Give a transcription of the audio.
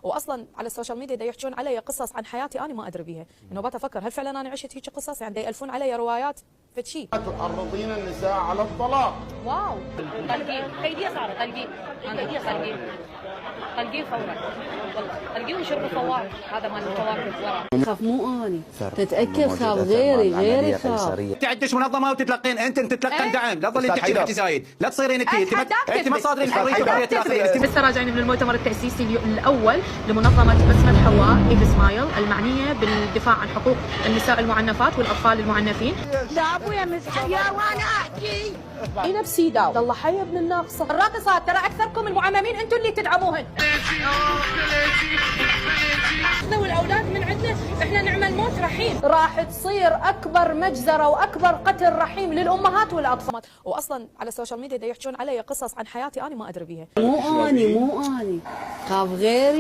واصلا على السوشيال ميديا دا يحجون علي قصص عن حياتي انا ما ادري بيها، انه بات افكر هل فعلا انا عشت هيك قصص، يعني دا يالفون علي روايات فشي. تحرضين النساء على الطلاق. واو طلقيه قيديه صارت طلقيه قيديه طلقيه فورا والله طلقيه وشرب فوار هذا مال الكواكب ورا. خاف مو اني تتاكد خاف غيري خاف. انت عندك منظمه وتتلقين انت تتلقين دعم، لا تظلين تحكي حكي زايد، لا تصيرين انت ما صادرين حريه الاخرين. لسه راجعين من المؤتمر التاسيسي الاول لمنظمه بسمه حواء ايف سمايل المعنيه بالدفاع عن حقوق النساء المعنفات والاطفال المعنفين. لا ابويا مسحيا وانا احكي اي نفسي داو الله حي ابن الناقصه. الراقصات ترى اكثركم المعممين انتم اللي تدعموهن. احنا والاولاد من عندنا احنا نعمل موت رحيم. راح تصير اكبر مجزره واكبر قتل رحيم للامهات والاطفال، واصلا على السوشيال ميديا دا يحجون علي قصص عن حياتي انا ما ادري بيها. مو اني خاف غيري.